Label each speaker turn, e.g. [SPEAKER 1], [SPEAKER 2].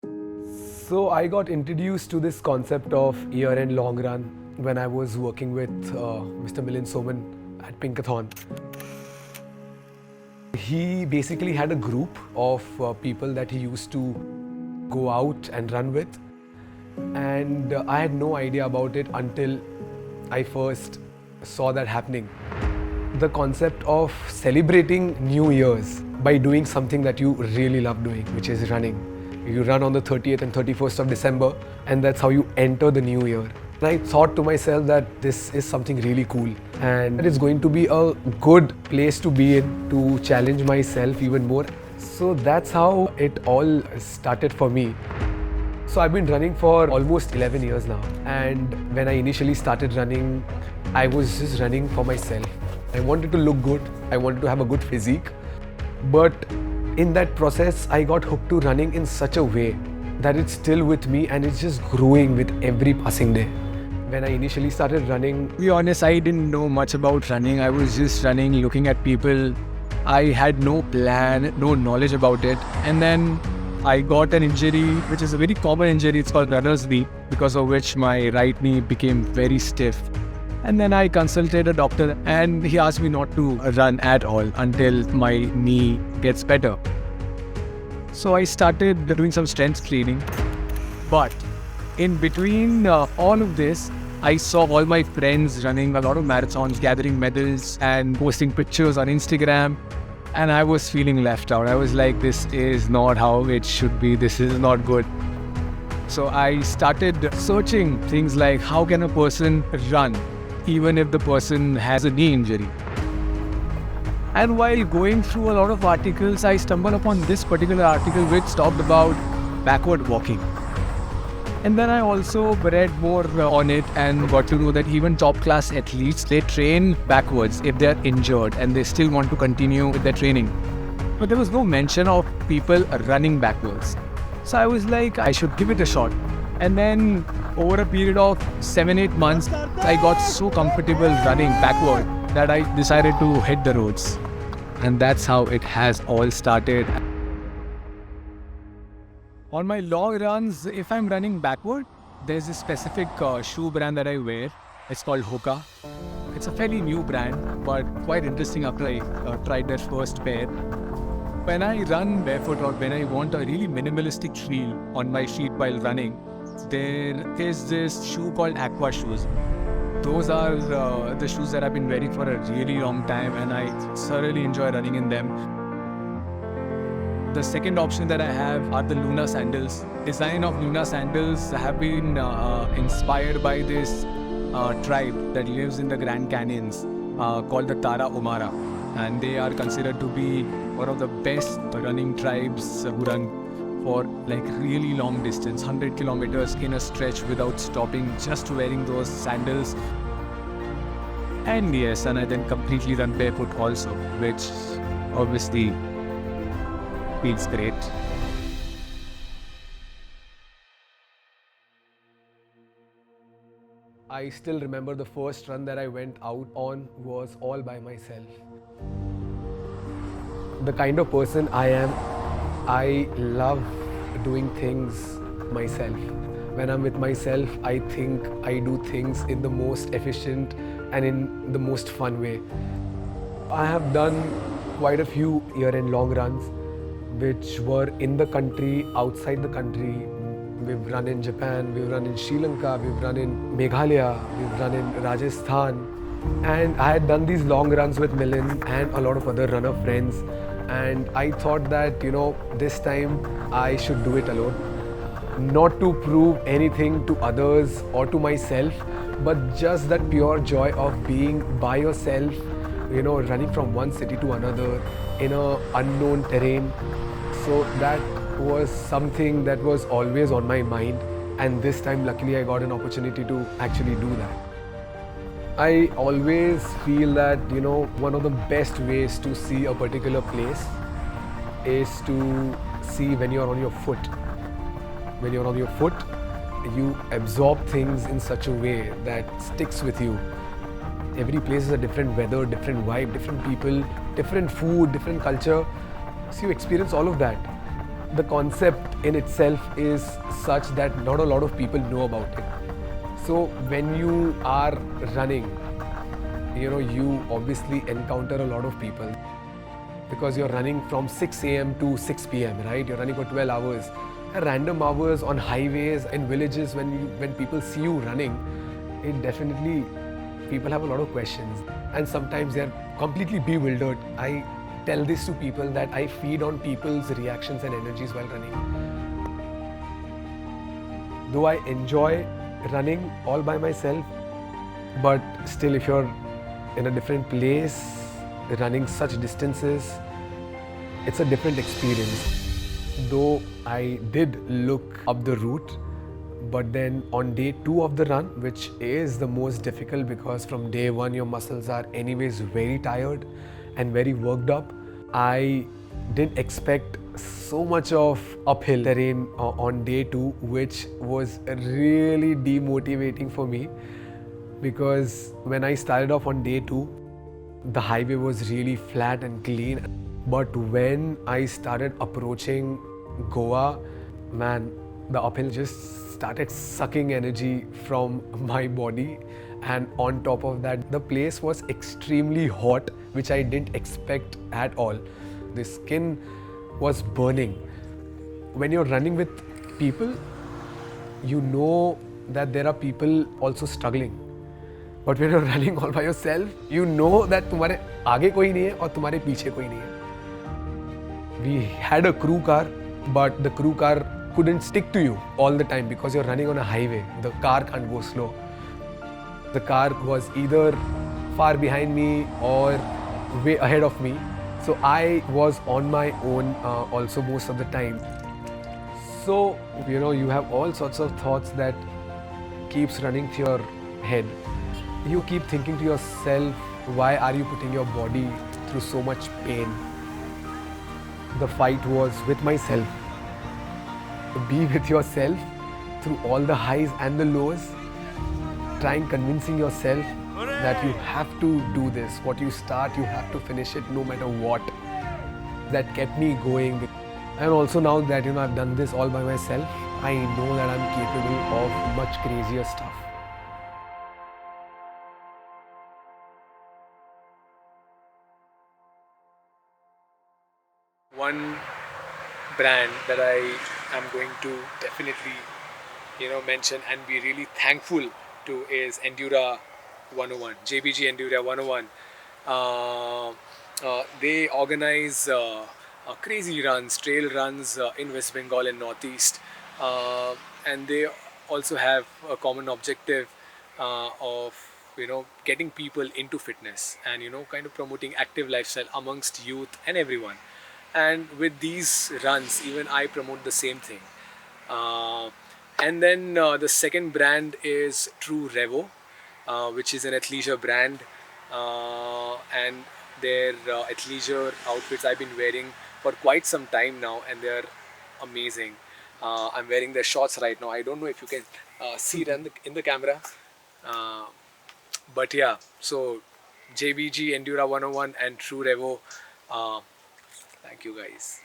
[SPEAKER 1] So I got introduced to this concept of year-end long run when I was working with Mr. Milind Soman at Pinkathon. He basically had a group of people that he used to go out and run with, and I had no idea about it until I first saw that happening. The concept of celebrating New Year's by doing something that you really love doing, which is running. You run on the 30th and 31st of December, and that's how you enter the new year. And I thought to myself that this is something really cool, and it's going to be a good place to be in to challenge myself even more. So that's how it all started for me. So I've been running for almost 11 years now, and when I initially started running, I was just running for myself. I wanted to look good, I wanted to have a good physique, but in that process, I got hooked to running in such a way that it's still with me and it's just growing with every passing day. When I initially started running,
[SPEAKER 2] To be honest, I didn't know much about running. I was just running, looking at people. I had no plan, no knowledge about it. And then I got an injury, which is a very common injury. It's called runner's knee, because of which my right knee became very stiff. And then I consulted a doctor and he asked me not to run at all until my knee gets better. So I started doing some strength training. But in between all of this, I saw all my friends running a lot of marathons, gathering medals and posting pictures on Instagram. And I was feeling left out. I was like, this is not how it should be. This is not good. So I started searching things like, how can a person run even if the person has a knee injury? And while going through a lot of articles, I stumbled upon this particular article which talked about backward walking. And then I also read more on it and got to know that even top class athletes, they train backwards if they're injured and they still want to continue with their training. But there was no mention of people running backwards. So I was like, I should give it a shot. And then over a period of 7-8 months, I got so comfortable running backward that I decided to hit the roads. And that's how it has all started. On my long runs, if I'm running backward, there's a specific shoe brand that I wear. It's called Hoka. It's a fairly new brand, but quite interesting after I tried their first pair. When I run barefoot or when I want a really minimalistic feel on my feet while running, there is this shoe called Aqua shoes. Those are the shoes that I've been wearing for a really long time, and I thoroughly enjoy running in them. The second option that I have are the Luna sandals. Design of Luna sandals have been inspired by this tribe that lives in the Grand Canyons called the Tara Omara, and they are considered to be one of the best running tribes who run for like really long distance, 100 kilometers in a stretch without stopping, just wearing those sandals. And yes, and I then completely run barefoot also, which obviously feels great.
[SPEAKER 1] I still remember the first run that I went out on was all by myself. The kind of person I am, I love doing things myself. When I'm with myself, I think I do things in the most efficient and in the most fun way. I have done quite a few year-end long runs which were in the country, outside the country. We've run in Japan, we've run in Sri Lanka, we've run in Meghalaya, we've run in Rajasthan. And I had done these long runs with Milind and a lot of other runner friends. And I thought that, this time I should do it alone. Not to prove anything to others or to myself, but just that pure joy of being by yourself, running from one city to another in an unknown terrain. So that was something that was always on my mind. And this time, luckily, I got an opportunity to actually do that. I always feel that, one of the best ways to see a particular place is to see when you're on your foot. When you're on your foot, you absorb things in such a way that sticks with you. Every place is a different weather, different vibe, different people, different food, different culture. So you experience all of that. the concept in itself is such that not a lot of people know about it. So when you are running, you obviously encounter a lot of people because you're running from 6 a.m. to 6 p.m., right? You're running for 12 hours. At random hours on highways, in villages, when people see you running, it definitely, people have a lot of questions. And sometimes they're completely bewildered. I tell this to people that I feed on people's reactions and energies while running. Though I enjoy running all by myself, but still if you're in a different place, running such distances, it's a different experience. Though I did look up the route, but then on day 2 of the run, which is the most difficult because from day 1 your muscles are anyways very tired and very worked up, I didn't expect so much of uphill terrain on day 2, which was really demotivating for me, because when I started off on day 2, the highway was really flat and clean. But when I started approaching Goa, man, the uphill just started sucking energy from my body. And on top of that, the place was extremely hot, which I didn't expect at all. The skin was burning. When you're running with people, you know that there are people also struggling. But when you're running all by yourself, you know that तुम्हारे आगे कोई नहीं है और तुम्हारे पीछे कोई नहीं है. We had a crew car, but the crew car couldn't stick to you all the time because you're running on a highway. The car can't go slow. The car was either far behind me or way ahead of me. So I was on my own also most of the time. So, you have all sorts of thoughts that keeps running through your head. You keep thinking to yourself, why are you putting your body through so much pain? The fight was with myself. Be with yourself through all the highs and the lows. Trying convincing yourself that you have to do this. What you start, you have to finish it no matter what. That kept me going. And also now that I've done this all by myself, I know that I'm capable of much crazier stuff. One brand that I am going to definitely mention and be really thankful to is Endura 101, JBG Endura 101. They organize crazy runs, trail runs in West Bengal and Northeast, and they also have a common objective of getting people into fitness and kind of promoting active lifestyle amongst youth and everyone. And with these runs, even I promote the same thing. And then the second brand is True Revo, which is an athleisure brand, and their athleisure outfits I've been wearing for quite some time now, and they're amazing. I'm wearing their shorts right now. I don't know if you can see them in the camera, but yeah. So JBG Endura 101 and True Revo. Thank you guys.